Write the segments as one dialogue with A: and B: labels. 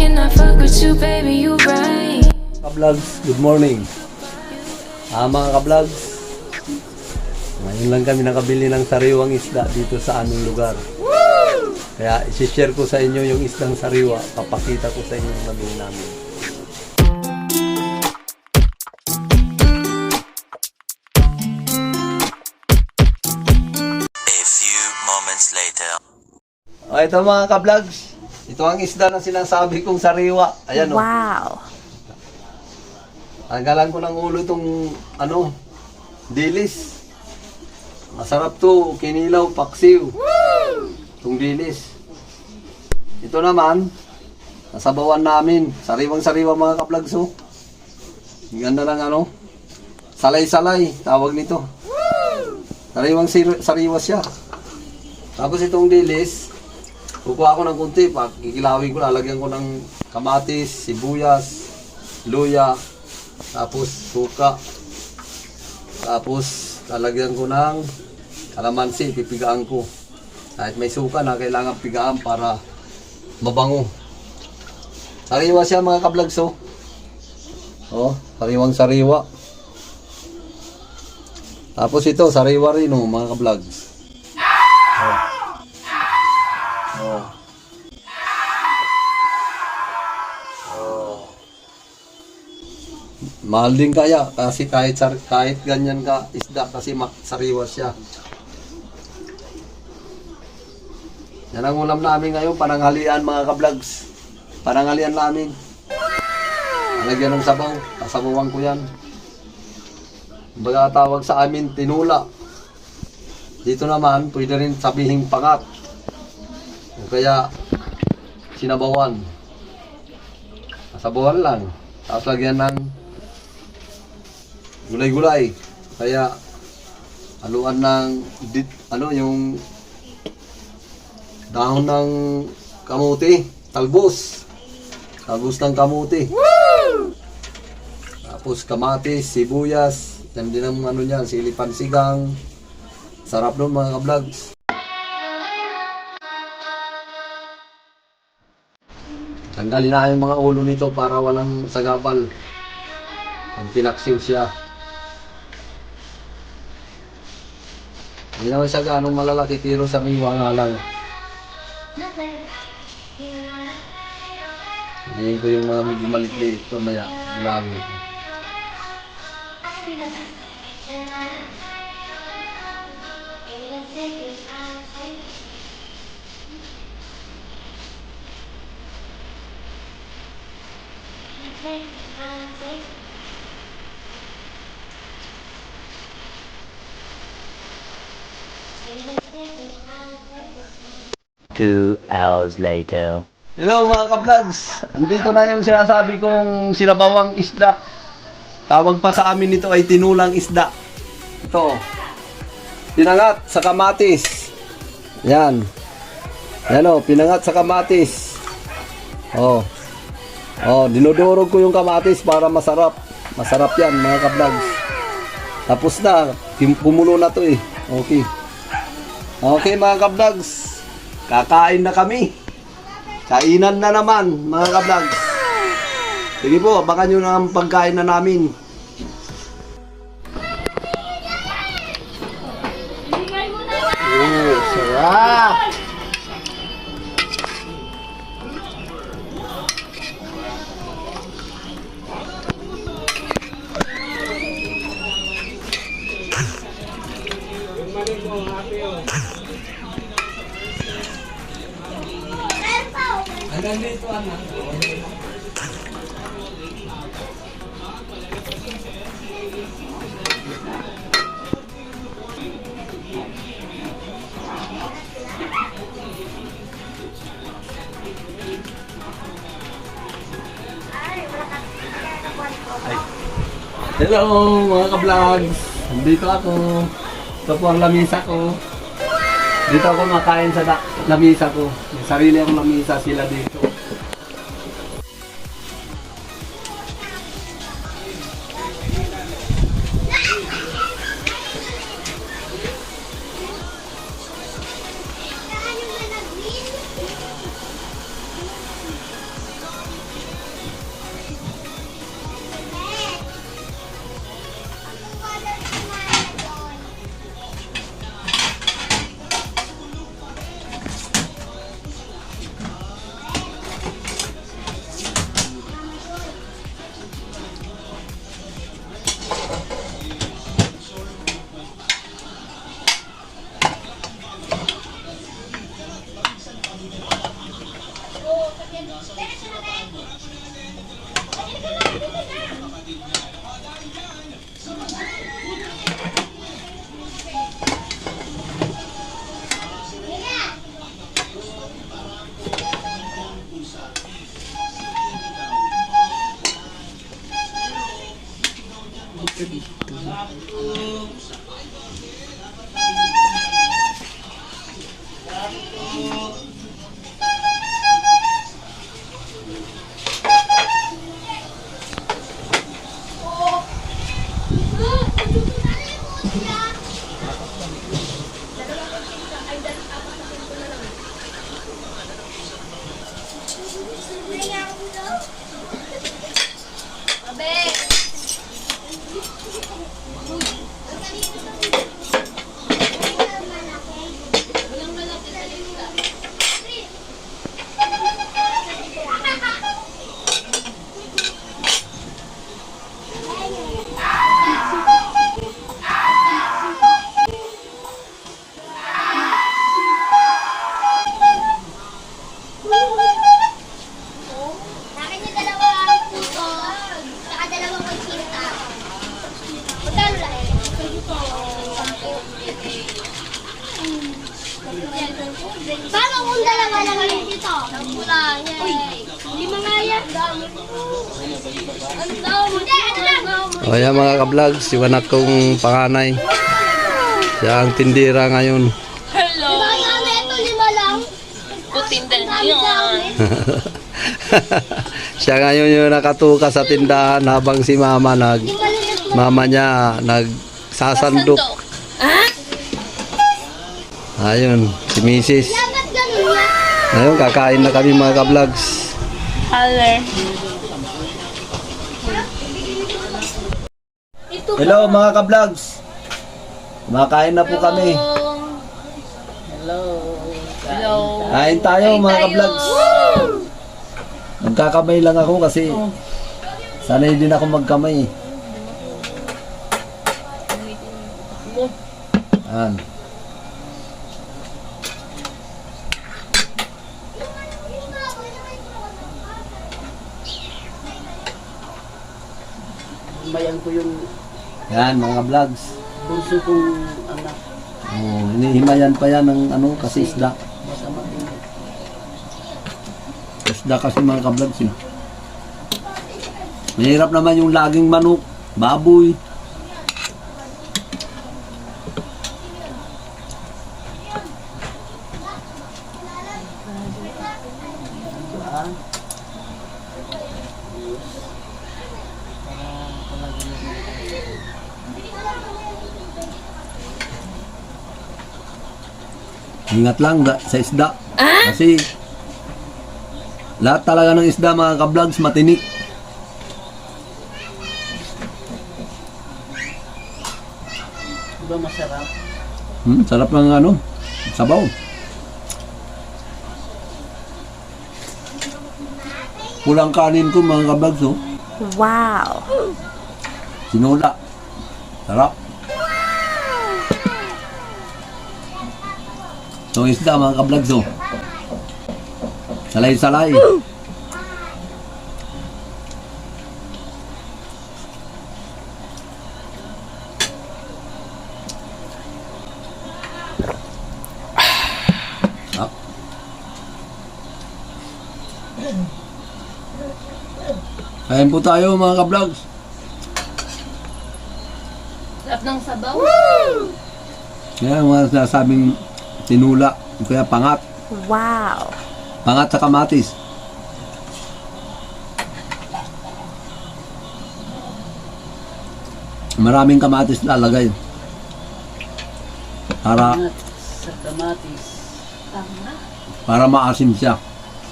A: can I fuck with you, baby, you right.
B: Ka-vlogs, good morning. Mga ka-vlogs, ngayon lang kami nakabili ng sariwang isda dito sa aming lugar. Kaya isi-share ko sa inyo yung isdang sariwa. Papakita ko sa inyo yung nabili namin.
C: A few moments later.
B: O ito mga ka-vlogs, ito ang isda na sinasabi kong sariwa. Ayan o.
D: Wow.
B: Tanggalan ko ng ulo itong dilis. Masarap to, kinilaw, paksiw. Itong dilis. Ito naman, nasabawan namin. Sariwang-sariwa mga ka-vlogs oh. Ganda ng salay-salay, tawag nito. Sariwang-sariwa siya. Tapos itong dilis, kukuha ko ng kunti, kikilawin ko, lalagyan ko ng kamatis, sibuyas, luya, tapos suka, tapos lalagyan ko ng kalamansi, pipigaan ko. Kahit may suka na, kailangan pigaan para mabango. Sariwa siya mga ka-vlogs oh. Oh, sariwang sariwa. Tapos ito, sariwa rin oh mga ka-vlogs. Oh. Oh. Oh. Mahal din kaya kasi kahit ganyan ka isda kasi sariwa siya. Yan ang ulam namin ngayon, pananghalian mga ka-vlogs. Pananghalian namin. Nalagyan ng sabaw, kasabawan ko yan. Baga tawag sa amin, tinula. Dito naman, pwede rin sabihing pangat. O kaya, sinabawan. Kasabawan lang. Tapos lagyan ng gulay-gulay. Kaya, haluan ng, yung dahon ng kamuti, talbos. Talbos ng kamuti. Woo! Tapos kamatis, sibuyas, yan din ang niyan, silipan sigang. Sarap nun mga ka-vlogs. Tanggalin na yung mga ulo nito para walang sagabal. Pag pinaksiw siya. Hindi naman siya ganong malalaki, pero sa miwa nga lang. Hindi ko yung mga medyo maliit ito maya. Lagi.
C: Two hours later.
B: Hello mga ka-vlogs! Andito na yung sinasabi kong sinabawang isda. Tawag pa sa amin nito ay tinulang isda. Ito. Pinangat sa kamatis. Yan. Yan o, pinangat sa kamatis. Oh. Oh, dinudurog ko yung kamatis para masarap. Masarap yan mga ka-vlogs. Tapos na. Kumulo na to eh. Okay. Okay mga ka-vlogs. Kakain na kami. Kainan na naman, mga ka-vlogs. Sige po, abangan nyo na ang pagkain na namin. Sarap! Hanggang dito, anak. Hello mga ka-vlogs! Dito ako. Ito po ang lamisa ko. Dito ako makain sa lamisa ko. May sarili akong lamisa, sila dito.
D: Akin yung dalawang puso, saka dalawang konsinta. Magkano lang? Paano kung dalawa lang yun dito? Uy, lima nga yan. Ang dami. Hindi, ano lang?
B: O yan mga ka-vlog, si Wanak kong panganay. Siya ang tindira ngayon.
D: Diba nga ito, lima lang?
A: Putindan yun.
B: Siya ngayon yung nakatuka sa tindahan habang si mama mama niya nagsasandok. Ayun, si Mrs.
D: Dapat ganun yan.
B: Ayun, kakain na kami mga ka-vlogs.
A: Haller.
B: Hello mga ka-vlogs. Kumakain na po kami.
A: Hello.
B: Kain tayo mga ka-vlogs. Nagkakamay lang ako kasi sanay din ako magkamay. Yan.
E: Bayan ko yung
B: Yan mga vlogs.
E: bunso kong anak.
B: Oh, inihimayan pa yan ng ano kasi isda.
E: Masama din.
B: Isda kasi mga ka-vlogs eh. Mahirap naman yung laging manok, baboy. Ingat lang sa isda. Kasi lahat talaga ng isda mga ka-vlogs matinik.
E: Diba masarap?
B: Sarap ng ano, sabaw. Pulang kanin ko mga ka-vlogs oh.
A: Wow.
B: Sinula. Sarap. So isda mga ka-vlogs oh. Salay-salay. Sarap. Kain po tayo mga ka-vlogs.
A: Sarap ng sabaw.
B: Yan mga sinasabing tinula, kaya pangat.
A: Wow.
B: Pangat sa kamatis. Maraming kamatis lalagay. Para
E: Ingat sa kamatis.
B: para maasim siya.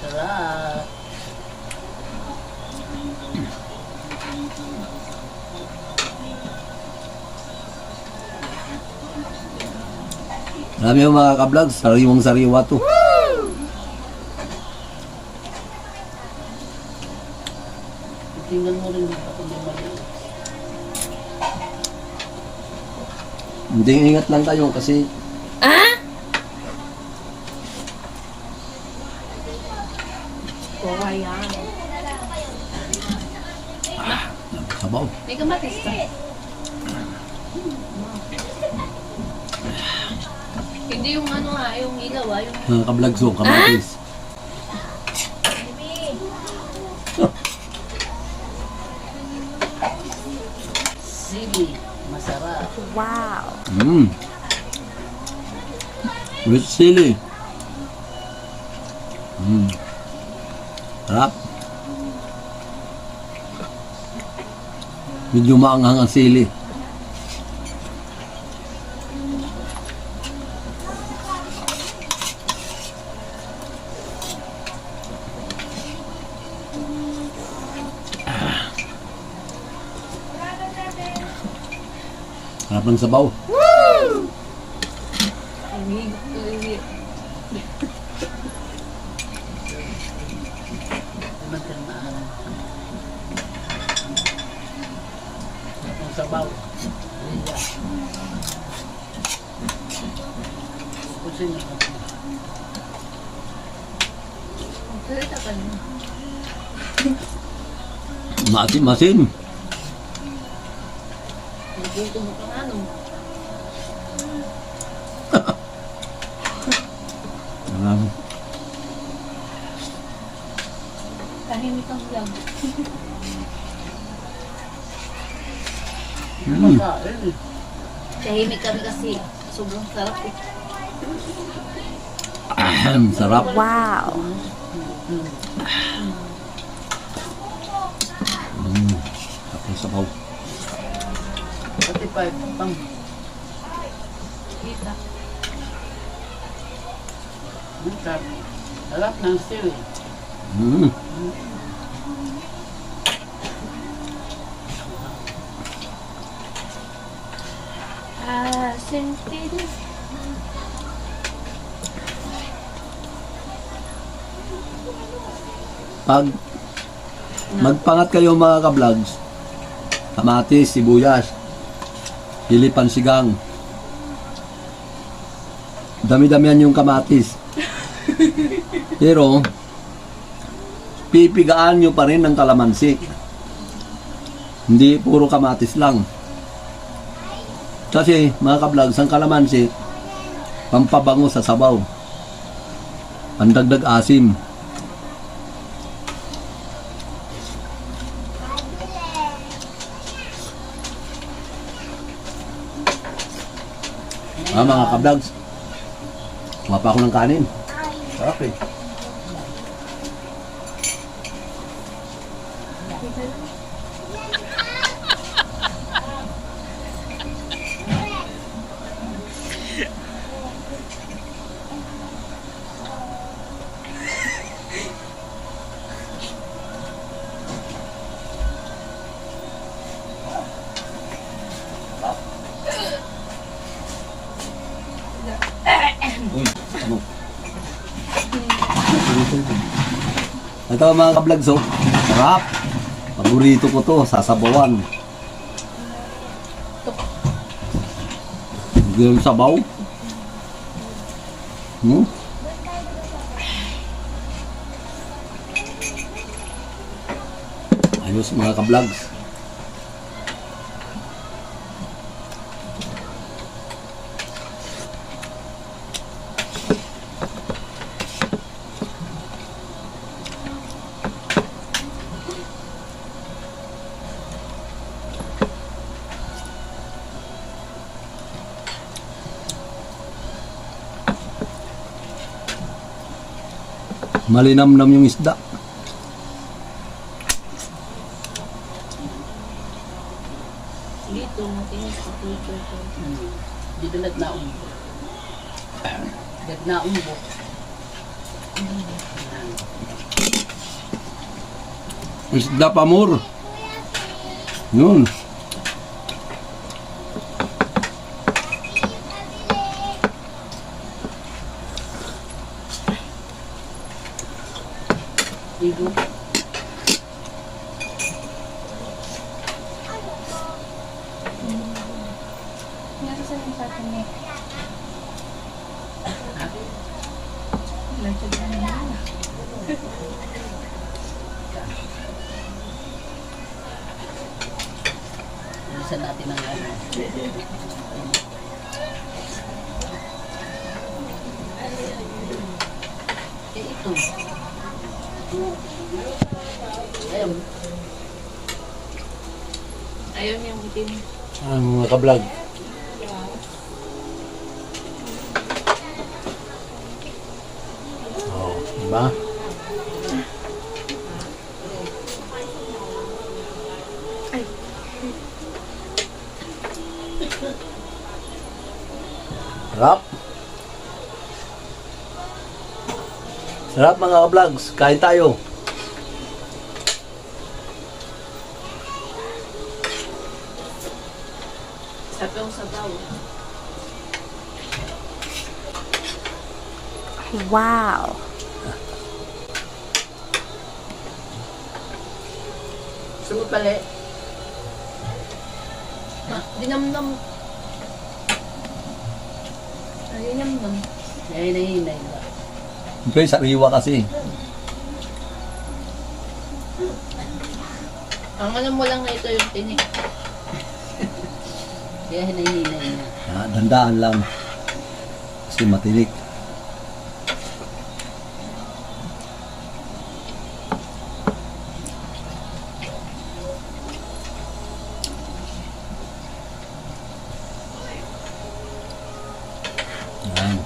E: Sarap.
B: Alam niyo mga ka-vlogs, sariwang sariwa to.
E: Tingnan mo rin ako ng mali.
B: Hindi ingat lang kayo kasi
A: Oh, ayan.
B: Sabaw.
A: May kamatis ka. Hindi yung ano nga, yung ilaw yung...
B: Mga kablagso, kamatis.
E: Sili. Masarap.
A: Wow.
B: With sili. Sarap. Medyo maanghang ang sili. Sarap ng sabaw.
E: Magkanaan. Ang sabaw. Liya. Pusin niyo.
A: Salita ka na.
B: Masim-masim.
A: Naguto mo kang ano. Tahimik ang vlog.
E: Makain.
A: Tahimik kami kasi sobrang sarap eh.
B: Sarap.
A: Wow.
B: Sarap ng sabaw.
E: Pati pa pang
A: Kita.
E: sarap. Sarap ng sili.
A: Sentido.
B: Pag magpangat kayo mga ka-vlogs, kamatis, sibuyas, chili pansigang, dami-damihan yung kamatis. Pero, pipigaan nyo pa rin ng kalamansi. Hindi puro kamatis lang. Kasi, mga ka-vlogs, ang kalamansi, pampabango sa sabaw. Pandagdag asim. Mga ka-vlogs, kuha pa ako ng kanin. Sarap eh. Uy, ano? Ito mga ka-vlogs, oh. Sarap. Paborito ko to, sasabawan. Yung sabaw. Ayos mga ka-vlogs. Malinamnam yung isda.
A: Dito, matinis sa picture ko.
E: Dito na umbo. Na umbo.
B: Isda pamor. Yun.
E: Igo.
A: Nasa sa yung sakin niya.
E: buksan natin ang ano. Eh, ito. Ayun.
A: Ayun yung itim.
B: Mga ka-vlog. Oh, diba? Sarap. Sarap mga ka-vlogs. Kain tayo.
A: Sapong sabaw.
F: Wow.
A: Sumo pala. Dinamnam. Ayun namnam.
E: Ay, nahinay ba?
B: Siyempre, sariwa kasi.
A: Ang alam mo lang na ito yung tinik.
E: Kaya hinahinay niya.
B: Dandaan lang. Kasi matinik. Yan.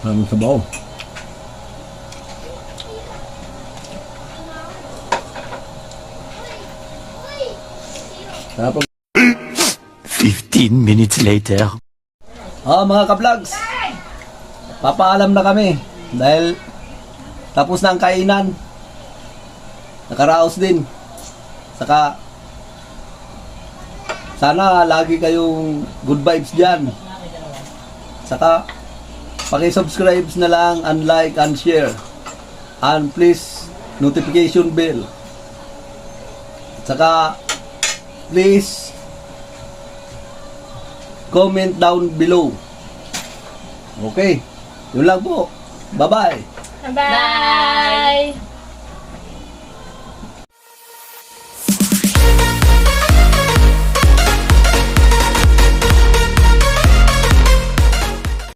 B: Maraming sabaw. Sarap.
C: 15 minutes later.
B: Mga ka-vlogs, papaalam na kami dahil tapos na ang kainan. Nakaraos din. Saka sana lagi kayong good vibes dyan. Saka paki-subscribe na lang and like and share. And please notification bell. Saka please comment down below. Okay. Yun lang po. Bye-bye.
A: Bye!